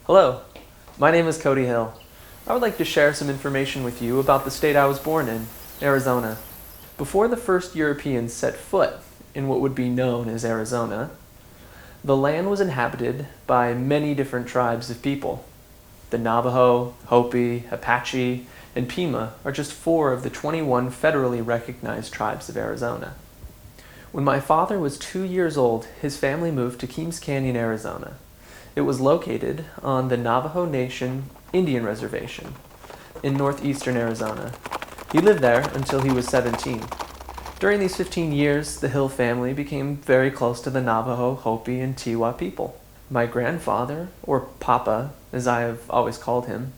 Hello, my name is Cody Hill. I would like to share some information with you about the state I was born in, Arizona. Before the first Europeans set foot in what would be known as Arizona, the land was inhabited by many different tribes of people. The Navajo, Hopi, Apache, and Pima are just 4 of the 21 federally recognized tribes of Arizona. When my father was 2 years old, his family moved to Keams Canyon, Arizona. It was located on the Navajo Nation Indian Reservation in northeastern Arizona. He lived there until he was 17. During these 15 years, the Hill family became very close to the Navajo, Hopi, and Tewa people. My grandfather, or Papa, as I have always called him,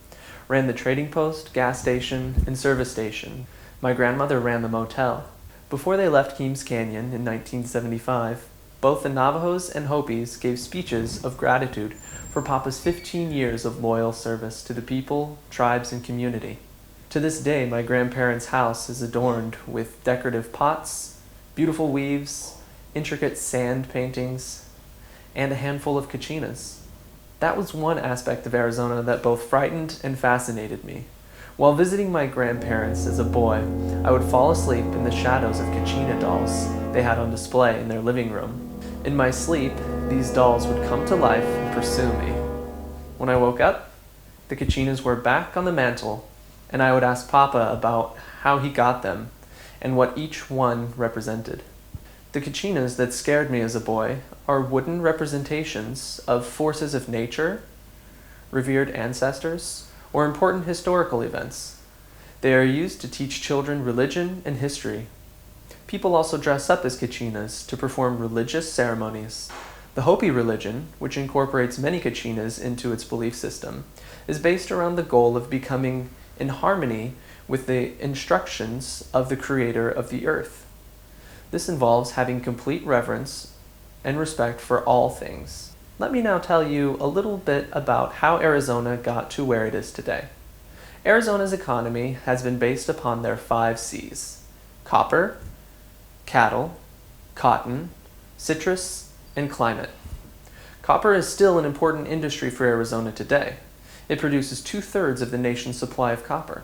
ran the trading post, gas station, and service station. My grandmother ran the motel. Before they left Keams Canyon in 1975, both the Navajos and Hopis gave speeches of gratitude for Papa's 15 years of loyal service to the people, tribes, and community. To this day, my grandparents' house is adorned with decorative pots, beautiful weaves, intricate sand paintings, and a handful of kachinas. That was one aspect of Arizona that both frightened and fascinated me. While visiting my grandparents as a boy, I would fall asleep in the shadows of kachina dolls they had on display in their living room. In my sleep, these dolls would come to life and pursue me. When I woke up, the kachinas were back on the mantle, and I would ask Papa about how he got them and what each one represented. The kachinas that scared me as a boy are wooden representations of forces of nature, revered ancestors, or important historical events. They are used to teach children religion and history. People also dress up as kachinas to perform religious ceremonies. The Hopi religion, which incorporates many kachinas into its belief system, is based around the goal of becoming in harmony with the instructions of the creator of the earth. This involves having complete reverence and respect for all things. Let me now tell you a little bit about how Arizona got to where it is today. Arizona's economy has been based upon their 5 C's: copper, cattle, cotton, citrus, and climate. Copper is still an important industry for Arizona today. It produces 2/3 of the nation's supply of copper.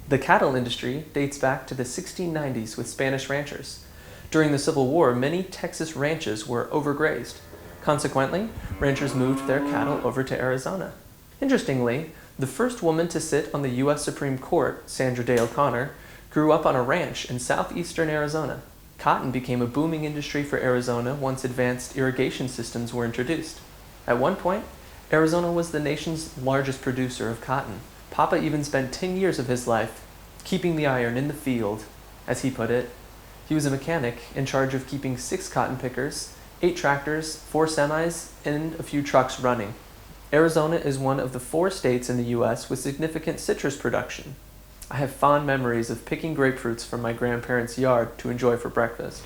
The cattle industry dates back to the 1690s with Spanish ranchers. During the Civil War, many Texas ranches were overgrazed. Consequently, ranchers moved their cattle over to Arizona. Interestingly, the first woman to sit on the U.S. Supreme Court, Sandra Day O'Connor, grew up on a ranch in southeastern Arizona. Cotton became a booming industry for Arizona once advanced irrigation systems were introduced. At one point, Arizona was the nation's largest producer of cotton. Papa even spent 10 years of his life keeping the iron in the field, as he put it. He was a mechanic in charge of keeping 6 cotton pickers, 8 tractors, 4 semis, and a few trucks running. Arizona is one of the 4 states in the U.S. with significant citrus production. I have fond memories of picking grapefruits from my grandparents' yard to enjoy for breakfast.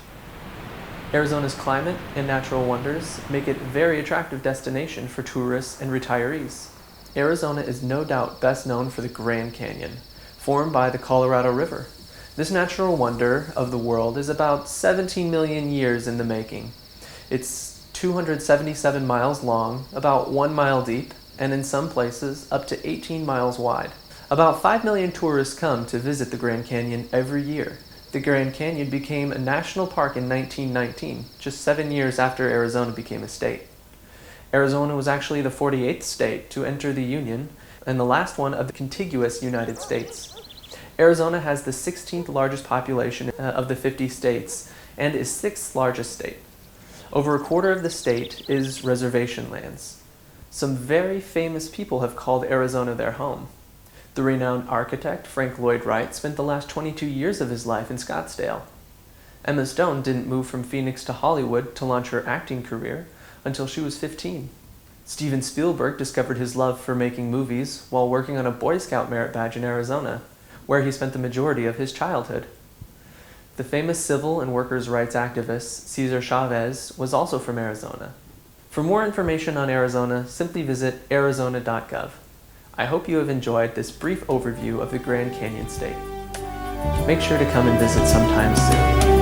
Arizona's climate and natural wonders make it a very attractive destination for tourists and retirees. Arizona is no doubt best known for the Grand Canyon, formed by the Colorado River. This natural wonder of the world is about 17 million years in the making. It's 277 miles long, about 1 mile deep, and in some places up to 18 miles wide. About 5 million tourists come to visit the Grand Canyon every year. The Grand Canyon became a national park in 1919, just 7 years after Arizona became a state. Arizona was actually the 48th state to enter the Union and the last one of the contiguous United States. Arizona has the 16th largest population of the 50 states and is 6th largest state. Over a quarter of the state is reservation lands. Some very famous people have called Arizona their home. The renowned architect Frank Lloyd Wright spent the last 22 years of his life in Scottsdale. Emma Stone didn't move from Phoenix to Hollywood to launch her acting career until she was 15. Steven Spielberg discovered his love for making movies while working on a Boy Scout merit badge in Arizona, where he spent the majority of his childhood. The famous civil and workers' rights activist Cesar Chavez was also from Arizona. For more information on Arizona, simply visit arizona.gov. I hope you have enjoyed this brief overview of the Grand Canyon State. Make sure to come and visit sometime soon.